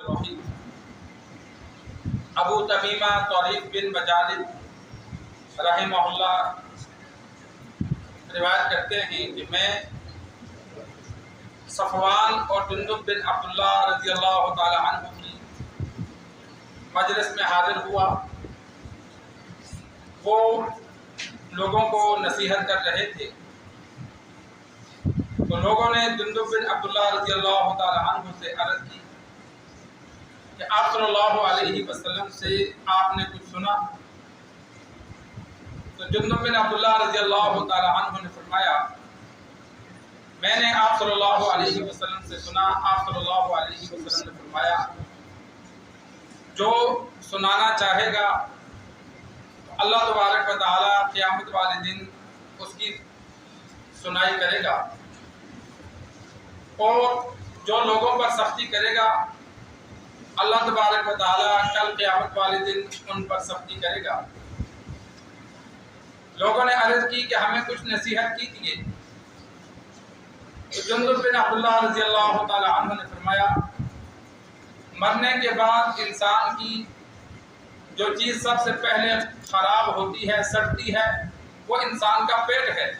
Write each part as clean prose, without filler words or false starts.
الرحیم۔ ابو تمیمہ طریق بن مجالد رحمہ اللہ روایت کرتے ہیں کہ میں صفوان اور جندب بن عبداللہ رضی اللہ تعالی عنہ کی مجلس میں حاضر ہوا۔ وہ لوگوں کو نصیحت کر رہے تھے، تو لوگوں نے جندب بن عبداللہ رضی اللہ تعالی عنہ سے عرض کی کہ آپ صلی اللہ علیہ وسلم سے آپ نے کچھ سنا؟ تو جندب بن عبداللہ رضی اللہ تعالی عنہ نے فرمایا، میں نے آپ صلی اللہ علیہ وسلم سے سنا، آپ صلی اللہ علیہ وسلم نے فرمایا جو سنانا چاہے گا اللہ تبارک و تعالی قیامت والے دن اس کی سنائی کرے گا، اور جو لوگوں پر سختی کرے گا اللہ تبارک و تعالی کل قیامت والے دن ان پر سختی کرے گا۔ لوگوں نے عرض کی کہ ہمیں کچھ نصیحت کیجیے۔ تو جندب بن عبداللہ رضی اللہ تعالی عنہ نے فرمایا، مرنے کے بعد انسان کی جو چیز سب سے پہلے خراب ہوتی ہے، سڑتی ہے، وہ انسان کا پیٹ ہے۔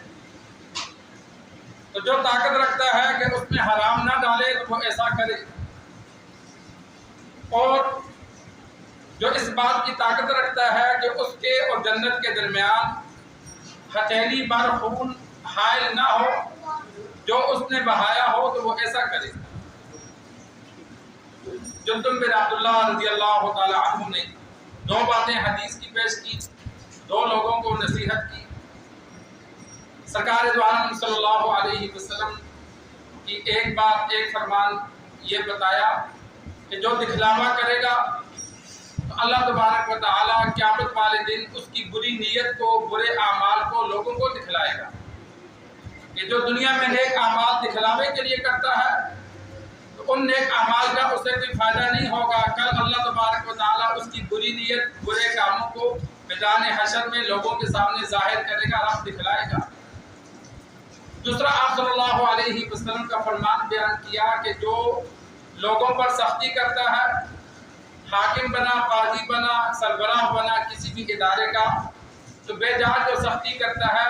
تو جو طاقت رکھتا ہے کہ اس میں حرام نہ ڈالے تو وہ ایسا کرے، اور جو اس بات کی طاقت رکھتا ہے کہ اس کے اور جنت کے درمیان ہتھیلی بھر خون حائل نہ ہو، جو اس نے بہایا ہو تو وہ ایسا کرے۔ جندب بن عبداللہ رضی اللہ تعالی عنہ نے دو باتیں حدیث کی پیش کی، دو لوگوں کو نصیحت کی۔ سرکار دو عالم صلی اللہ علیہ وسلم کی ایک بات، ایک فرمان یہ بتایا کہ جو دکھلاوا کرے گا تو اللہ تبارک و تعالی قیامت والے دن اس کی بری نیت کو، برے اعمال کو لوگوں کو دکھلائے گا۔ کہ جو دنیا میں نیک اعمال دکھلاوے کے لیے کرتا ہے تو ان نیک اعمال کا اسے کوئی فائدہ نہیں ہوگا، کل اللہ تبارک و تعالی اس کی بری نیت، برے کاموں کو میدان حشر میں لوگوں کے سامنے ظاہر کرے گا، رب دکھلائے گا۔ دوسرا، آپ صلی اللہ علیہ وسلم کا فرمان بیان کیا کہ جو لوگوں پر سختی کرتا ہے، حاکم بنا، قاضی بنا، سربراہ بنا کسی بھی ادارے کا، تو بے جان جو سختی کرتا ہے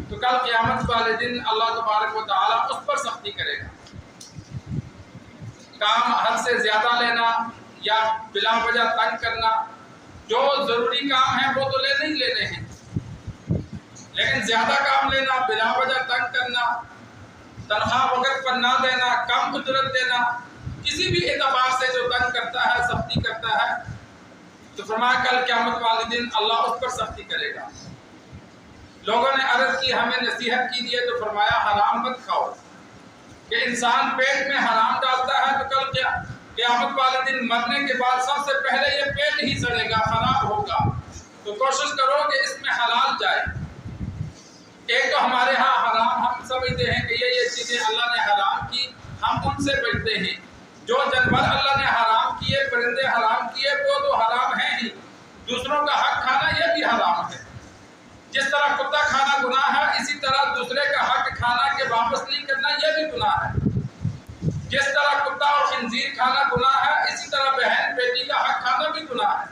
تو کل قیامت والے دن اللہ تبارک و تعالی اس پر سختی کرے گا۔ کام حد سے زیادہ لینا یا بلا وجہ تنگ کرنا، جو ضروری کام ہے وہ تو لینے ہی لینے ہیں، لیکن زیادہ کام لینا، بلا وجہ تنگ کرنا، تنخواہ وقت پر نہ دینا، کم اجرت دینا، کسی بھی اعتبار سے جو تنگ کرتا ہے، سختی کرتا ہے، تو فرمایا کل قیامت والے دن اللہ اس پر سختی کرے گا۔ لوگوں نے عرض کی ہمیں نصیحت کیجیے، تو فرمایا حرام مت کھاؤ، کہ انسان پیٹ میں حرام ڈالتا ہے تو کل قیامت والے دن مرنے کے بعد سب سے پہلے یہ پیٹ ہی سڑے گا، خراب ہوگا۔ تو کوشش کرو کہ اس میں حلال جائے۔ ایک تو ہمارے ہاں حرام ہم سمجھتے ہیں کہ یہ چیزیں اللہ نے حرام کی، ہم ان سے بچتے ہیں۔ جو جانور اللہ نے حرام کیے، پرندے حرام کیے، وہ تو حرام ہیں ہی، دوسروں کا حق کھانا یہ بھی حرام ہے۔ جس طرح کتا کھانا گناہ ہے، اسی طرح دوسرے کا حق کھانا کے واپس نہیں کرنا یہ بھی گناہ ہے۔ جس طرح کتا اور خنزیر کھانا گناہ ہے، اسی طرح بہن بیٹی کا حق کھانا بھی گناہ ہے۔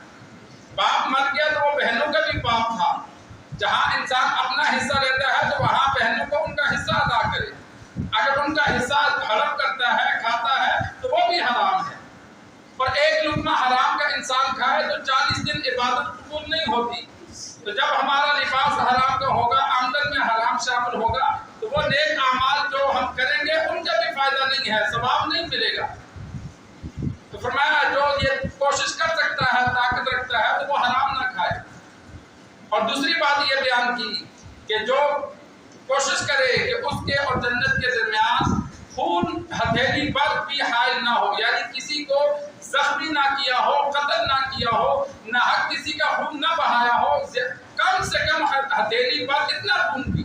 باپ مر گیا تو وہ بہنوں کا بھی باپ تھا، جہاں انسان اپنا حصہ لیتا ہے تو وہاں بہنوں کو ان کا حصہ ادا کرے۔ اگر ان کا حصہ ہڑپ کرتا ہے، کھاتا ہے تو وہ بھی حرام ہے۔ اور ایک لقمہ حرام کا انسان کھائے تو 40 دن عبادت قبول نہیں ہوتی۔ تو جب ہمارا لباس حرام کا ہوگا، آمدن میں حرام شامل ہوگا، تو وہ نیک اعمال جو ہم کریں گے ان کا بھی فائدہ نہیں ہے، ثواب نہیں ملے گا۔ تو فرمایا جو یہ کوشش کر سکتا ہے، طاقت رکھتا ہے، تو وہ حرام نہ کھائے۔ اور دوسری بات یہ بیان کی کہ جو کوشش کرے کہ اس کے اور جنت کے درمیان خون ہتھیلی پر بھی حائل نہ ہو، یعنی کسی کو زخمی نہ کیا ہو، قتل نہ کیا ہو، نہ حق کسی کا خون نہ بہایا ہو، کم سے کم ہتھیلی پر اتنا خون بھی،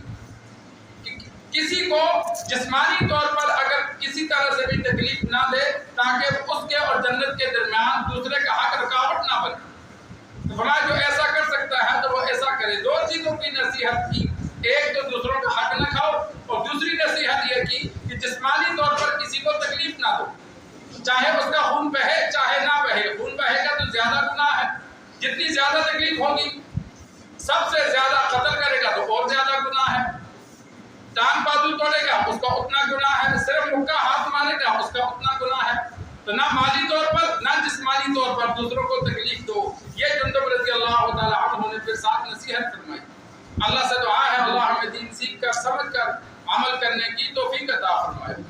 کسی کو جسمانی طور پر اگر کسی طرح سے بھی تکلیف نہ دے، تاکہ اس کے اور جنت کے درمیان دوسرے کا حق رکاوٹ نہ بنے۔ تو فرمایا جو ایسا کر سکتا ہے تو وہ ایسا کرے۔ دو چیزوں کی نصیحت کی، ایک تو دوسروں کا حق نہ کھاؤ، اور دوسری نصیحت یہ کی کہ جسمانی طور پر کسی کو تکلیف نہ دو، چاہے اس کا خون بہے چاہے نہ جتنی زیادہ تکلیف ہوگی، سب سے زیادہ قتل کرے گا تو اور زیادہ گناہ ہے، ٹانگ بازو توڑے گا اس کا اتنا گناہ ہے، صرف مکہ ہاتھ مارے گا اس کا اتنا گناہ ہے۔ تو نہ مالی طور پر نہ جسمانی طور پر دوسروں کو تکلیف دو۔ یہ جندب رضی اللہ تعالی عنہ نے پھر ساتھ نصیحت فرمائی۔ اللہ سے دعا ہے اللہ ہمیں دین سیکھ کر سمجھ کر عمل کرنے کی توفیق عطا فرمائے۔